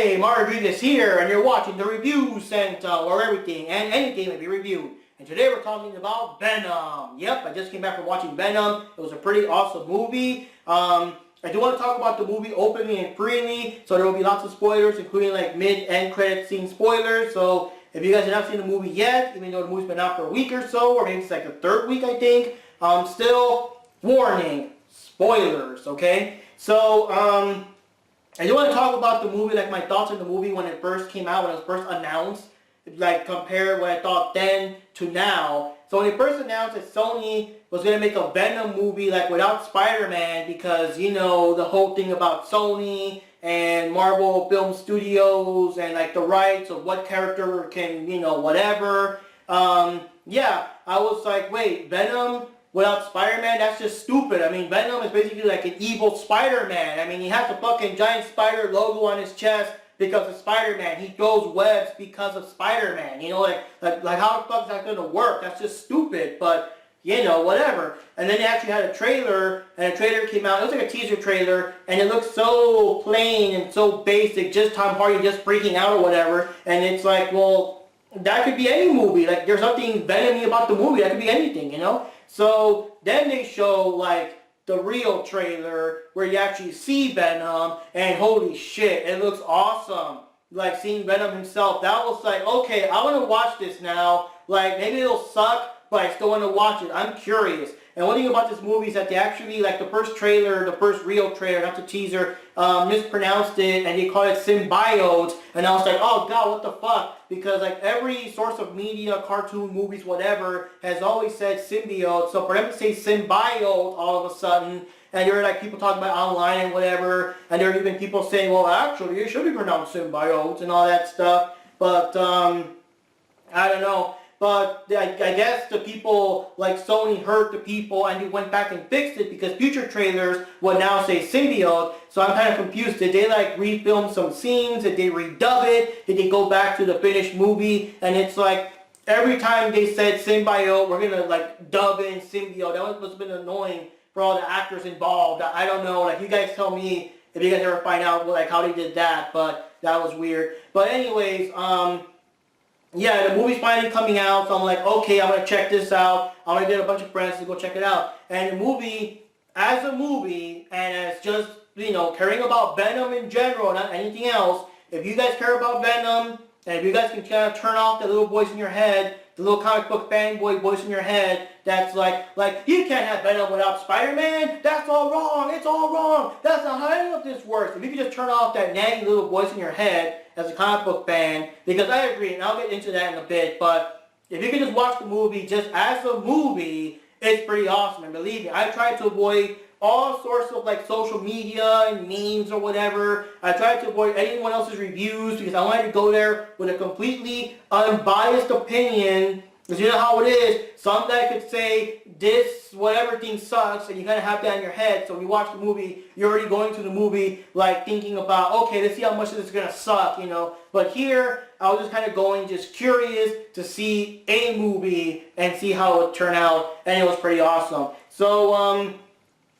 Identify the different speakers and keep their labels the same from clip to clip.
Speaker 1: Hey, Rodriguez here, and you're watching the Review Center, where everything and anything may be reviewed. And today we're talking about Venom. Yep, I just came back from watching Venom. It was a pretty awesome movie. I do want to talk about the movie openly and freely, so there will be lots of spoilers, including like mid-end credit scene spoilers. So if you guys have not seen the movie yet, even though the movie's been out for a week or so, or maybe it's like the third week, I think, still, warning, spoilers, okay? So, I do want to talk about the movie, like my thoughts on the movie when it first came out, when it was first announced, like compare what I thought then to now. So when it first announced that Sony was going to make a Venom movie like without Spider-Man, because you know the whole thing about Sony and Marvel Film Studios and like the rights of what character can, you know, whatever. Yeah, I was like, wait, Venom without Spider-Man? That's just stupid. I mean, Venom is basically like an evil Spider-Man. I mean, he has a fucking giant spider logo on his chest because of Spider-Man. He throws webs because of Spider-Man. You know, like how the fuck is that going to work? That's just stupid, but, you know, whatever. And then they actually had a trailer, and a trailer came out. It was like a teaser trailer, and it looked so plain and so basic, just Tom Hardy just freaking out or whatever. And it's like, well, that could be any movie. Like, there's nothing Venom-y about the movie. That could be anything, you know? So then they show like the real trailer where you actually see Venom, and holy shit, it looks awesome. Like seeing Venom himself, that was like, okay, I want to watch this now. Like maybe it'll suck, but I still want to watch it. I'm curious. And one thing about this movie is that they actually, like the first trailer, the first real trailer, not the teaser, mispronounced it, and they called it symbiote. And I was like, oh god, what the fuck? Because like every source of media, cartoon, movies, whatever, has always said symbiote. So for them to say symbiote all of a sudden, and there are like people talking about online and whatever, and there are even people saying, well, actually, it should be pronounced symbiote and all that stuff. But I don't know. But I guess the people, like Sony, heard the people and they went back and fixed it because future trailers would now say symbiote. So I'm kind of confused. Did they like refilm some scenes? Did they redub it? Did they go back to the finished movie? And it's like every time they said symbiote, we're going to like dub in symbiote. That must have been annoying for all the actors involved. I don't know. Like you guys tell me if you guys ever find out like how they did that. But that was weird. But anyways, yeah, the movie's finally coming out, so I'm like, okay, I'm going to check this out. I'm going to get a bunch of friends to go check it out. And the movie, as a movie, and as just, you know, caring about Venom in general, not anything else, if you guys care about Venom, and if you guys can kind of turn off the little voice in your head, the little comic book fanboy voice in your head, that's like, you can't have Venom without Spider-Man, that's all wrong, it's all wrong, that's not how any of this works. If you could just turn off that nagging little voice in your head as a comic book fan, because I agree, and I'll get into that in a bit, but if you can just watch the movie just as a movie, it's pretty awesome. And believe me, I try to avoid all sorts of like social media and memes or whatever. I tried to avoid anyone else's reviews because I wanted to go there with a completely unbiased opinion. Because you know how it is, some guy could say this, whatever thing sucks, and you kind of have that in your head. So when you watch the movie, you're already going to the movie like thinking about, okay, let's see how much this is going to suck, you know. But here, I was just kind of going, just curious to see a movie and see how it would turn out, and it was pretty awesome.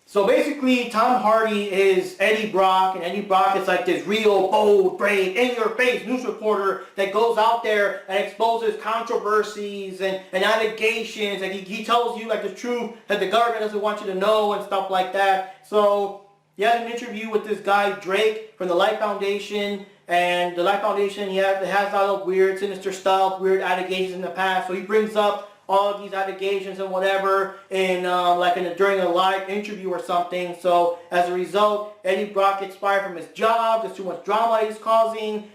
Speaker 1: So basically, Tom Hardy is Eddie Brock, and Eddie Brock is like this real, bold, brave, in-your-face news reporter that goes out there and exposes controversies and allegations, and he tells you like the truth that the government doesn't want you to know and stuff like that. So he had an interview with this guy, Drake, from the Life Foundation, and the Life Foundation, it has a lot of weird, sinister stuff, weird allegations in the past, so he brings up all of these allegations and whatever during a live interview or something. So as a result, Eddie Brock gets fired from his job. There's too much drama he's causing.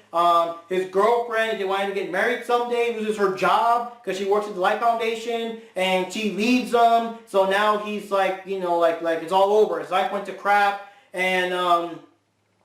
Speaker 1: His girlfriend, if they wanted to get married someday, loses her job because she works at the Life Foundation, and she leaves him. So now he's like, you know, like it's all over. His life went to crap. And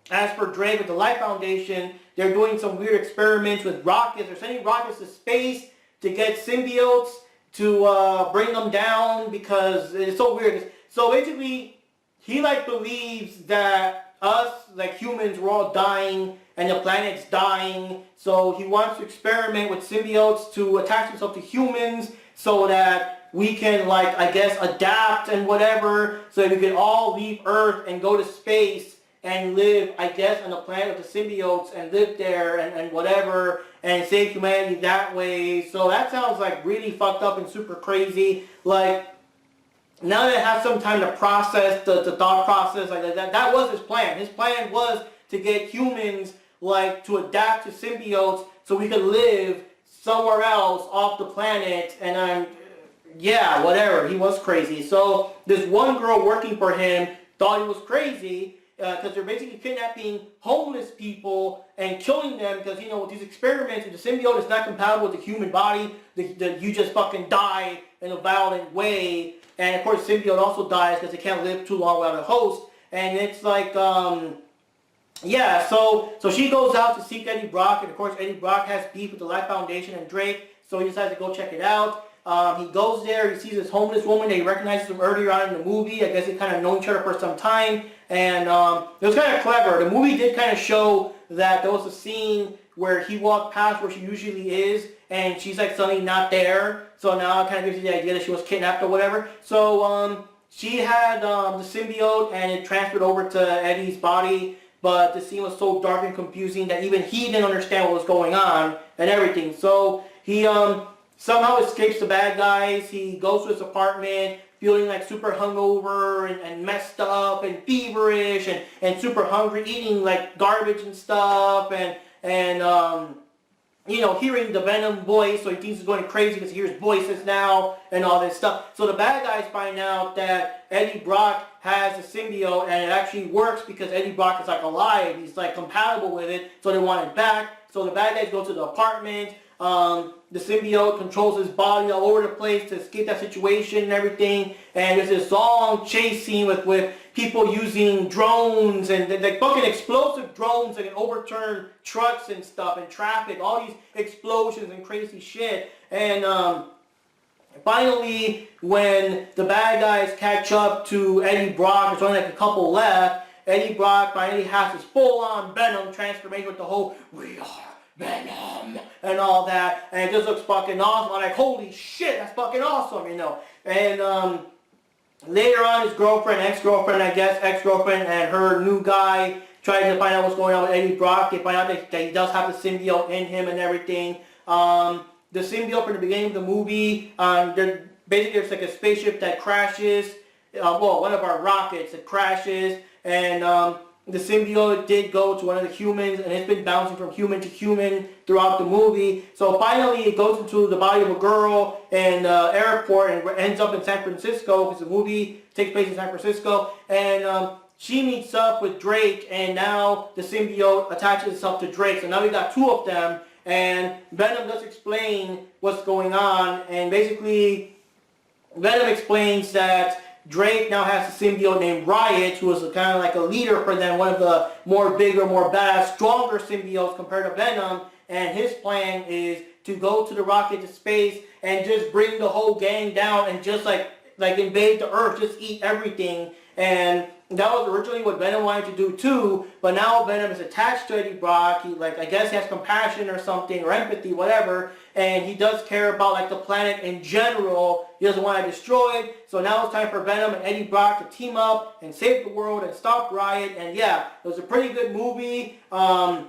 Speaker 1: as for Drake with the Life Foundation, they're doing some weird experiments with rockets. They're sending rockets to space to get symbiotes to bring them down because it's so weird. So basically, he like believes that us, like humans, we're all dying and the planet's dying. So he wants to experiment with symbiotes to attach himself to humans so that we can, like, I guess, adapt and whatever. So that we can all leave Earth and go to space and live, I guess, on the planet of the symbiotes and live there and whatever and save humanity that way. So that sounds like really fucked up and super crazy. Like, now that it has some time to process the thought process, like that was his plan. His plan was to get humans like to adapt to symbiotes so we could live somewhere else off the planet. And yeah, whatever. He was crazy. So this one girl working for him thought he was crazy because they're basically kidnapping homeless people and killing them because, you know, with these experiments, the symbiote is not compatible with the human body. You just fucking die in a violent way. And of course, symbiote also dies because they can't live too long without a host. And it's like, yeah, so she goes out to seek Eddie Brock, and of course Eddie Brock has beef with the Life Foundation and Drake, so he decides to go check it out. He goes there, he sees this homeless woman that he recognizes from earlier on in the movie. I guess they kind of known each other for some time, and it was kind of clever. The movie did kind of show that there was a scene where he walked past where she usually is, and she's like suddenly not there, so now it kind of gives you the idea that she was kidnapped or whatever. So she had the symbiote, and it transferred over to Eddie's body. But the scene was so dark and confusing that even he didn't understand what was going on and everything. So he somehow escapes the bad guys. He goes to his apartment feeling like super hungover and messed up and feverish and super hungry, eating like garbage and stuff and you know, hearing the Venom voice, so he thinks he's going crazy because he hears voices now and all this stuff. So the bad guys find out that Eddie Brock has a symbiote, and it actually works because Eddie Brock is like alive. He's like compatible with it, so they want it back. So the bad guys go to the apartment. The symbiote controls his body all over the place to escape that situation and everything. And there's this long chase scene with people using drones and like fucking explosive drones that can overturn trucks and stuff and traffic. All these explosions and crazy shit. And finally, when the bad guys catch up to Eddie Brock, there's only like a couple left. Eddie Brock finally has his full-on Venom transformation with the whole "we are Venom" and all that, and it just looks fucking awesome. I'm like, holy shit, that's fucking awesome, you know. And later on, his girlfriend, ex-girlfriend, I guess, ex-girlfriend and her new guy trying to find out what's going on with Eddie Brock. They find out that he does have the symbiote in him and everything. The symbiote from the beginning of the movie, basically there's like a spaceship that crashes, well, one of our rockets that crashes, and the symbiote did go to one of the humans, and it's been bouncing from human to human throughout the movie. So finally, it goes into the body of a girl in the airport and ends up in San Francisco, because the movie takes place in San Francisco. And she meets up with Drake, and now the symbiote attaches itself to Drake. So now we got two of them, and Venom does explain what's going on. And basically, Venom explains that Drake now has a symbiote named Riot, who is kind of like a leader for them, one of the more bigger, more badass, stronger symbiotes compared to Venom. And his plan is to go to the rocket to space and just bring the whole gang down and just like invade the Earth, just eat everything. And that was originally what Venom wanted to do too, but now Venom is attached to Eddie Brock. He, like, I guess he has compassion or something, or empathy, whatever, and he does care about like the planet in general. He doesn't want to destroy it. So now it's time for Venom and Eddie Brock to team up and save the world and stop Riot. And yeah, it was a pretty good movie. I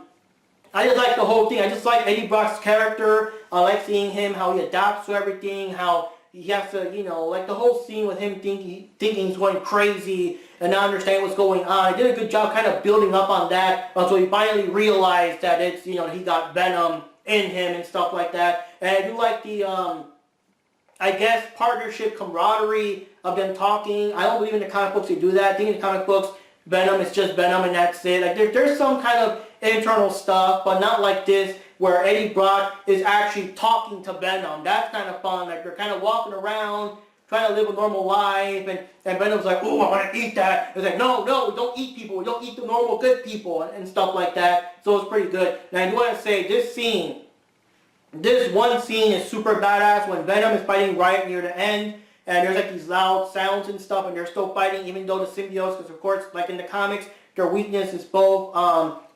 Speaker 1: just like the whole thing. I just like Eddie Brock's character. I like seeing him, how he adapts to everything, how he has to, you know, like the whole scene with him thinking he's going crazy and not understanding what's going on. He did a good job kind of building up on that until he finally realized that it's, you know, he got Venom in him and stuff like that. And I do like the, I guess, partnership, camaraderie of them talking. I don't believe in the comic books they do that. I think in the comic books, Venom is just Venom and that's it. Like there's some kind of internal stuff, but not like this, where Eddie Brock is actually talking to Venom. That's kind of fun. Like they're kind of walking around, trying to live a normal life, and Venom's like, oh, I want to eat that. It's like, no, we don't eat people. We don't eat the normal good people and stuff like that. So it's pretty good. And I do want to say, this one scene is super badass when Venom is fighting Riot near the end, and there's like these loud sounds and stuff, and they're still fighting even though the symbiotes, because of course, like in the comics, their weakness is both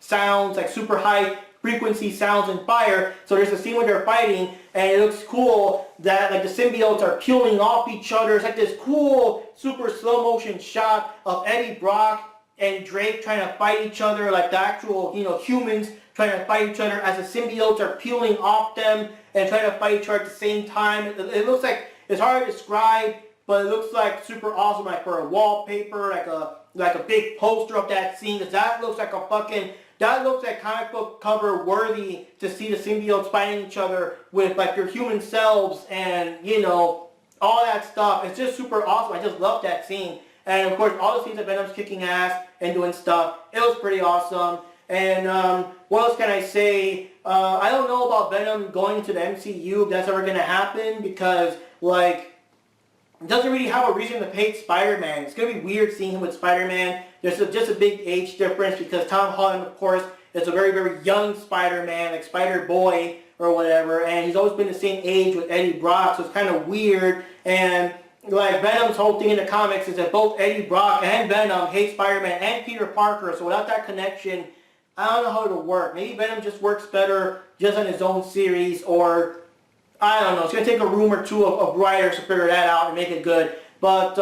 Speaker 1: sounds, like super high frequency sounds and fire. So there's a scene where they're fighting, and it looks cool that like the symbiotes are peeling off each other. It's like this cool, super slow motion shot of Eddie Brock and Drake trying to fight each other, like the actual, humans trying to fight each other as the symbiotes are peeling off them and trying to fight each other at the same time. It looks like, it's hard to describe, but it looks like super awesome, like for a wallpaper, like a big poster of that scene, because that looks like that looks like comic book cover worthy to see the symbiotes fighting each other with like their human selves and, all that stuff. It's just super awesome. I just love that scene. And of course, all the scenes that Venom's kicking ass and doing stuff, it was pretty awesome. And what else can I say? I don't know about Venom going to the MCU, if that's ever going to happen, because, like, it doesn't really have a reason to hate Spider-Man. It's going to be weird seeing him with Spider-Man. There's just a big age difference because Tom Holland, of course, is a very, very young Spider-Man, like Spider-Boy or whatever, and he's always been the same age with Eddie Brock, so it's kind of weird. And like Venom's whole thing in the comics is that both Eddie Brock and Venom hate Spider-Man and Peter Parker, so without that connection, I don't know how it'll work. Maybe Venom just works better just on his own series, or I don't know. It's going to take a room or two of writers to figure that out and make it good. But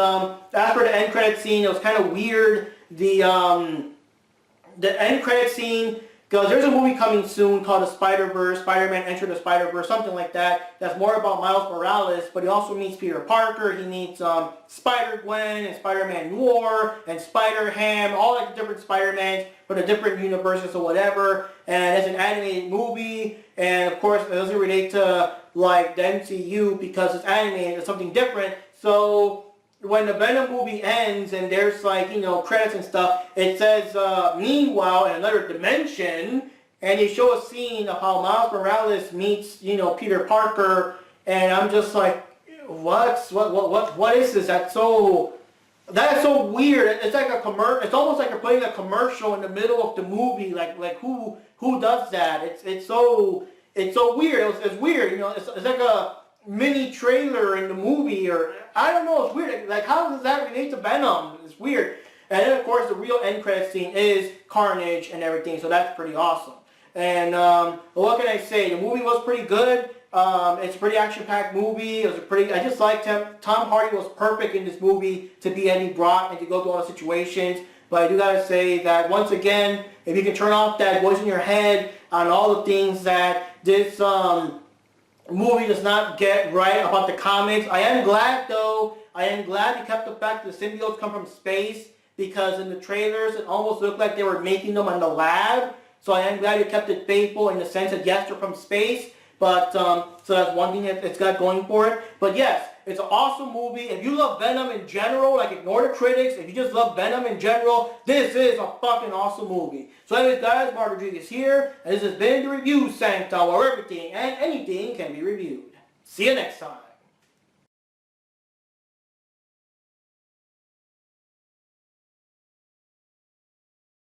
Speaker 1: as for the end credit scene, it was kind of weird. The end credit scene, because there's a movie coming soon called The Spider-Verse, Spider-Man Enter the Spider-Verse, something like that. That's more about Miles Morales, but he also meets Peter Parker. He meets Spider-Gwen and Spider-Man Noir and Spider-Ham, all like the different Spider-Mans from the different universes or whatever. And it's an animated movie, and of course it doesn't relate to like the MCU because it's animated, it's something different. So when the Venom movie ends and there's like, credits and stuff, it says, meanwhile, in another dimension, and they show a scene of how Miles Morales meets, Peter Parker, and I'm just like, what is this? That's so weird. It's like a commercial. It's almost like you're putting a commercial in the middle of the movie. Like who does that? It's so weird. It's weird. It's like a mini trailer in the movie, or I don't know, it's weird. Like, how does that relate to Venom? It's weird. And then of course the real end credit scene is Carnage and everything, so that's pretty awesome. And what can I say? The movie was pretty good. It's a pretty action-packed movie. I just liked him. Tom Hardy was perfect in this movie to be Eddie Brock and to go through all the situations. But I do gotta say that once again, if you can turn off that voice in your head on all the things that this movie does not get right about the comics. I am glad though. I am glad they kept the fact that the symbiotes come from space, because in the trailers it almost looked like they were making them in the lab. So I am glad they kept it faithful in the sense that yes, they're from space. But so that's one thing that it's got going for it. But yes, it's an awesome movie. If you love Venom in general, like ignore the critics. If you just love Venom in general, this is a fucking awesome movie. So anyways guys, Mark Rodriguez here, and this has been the Review Sanctum, where everything and anything can be reviewed. See you next time.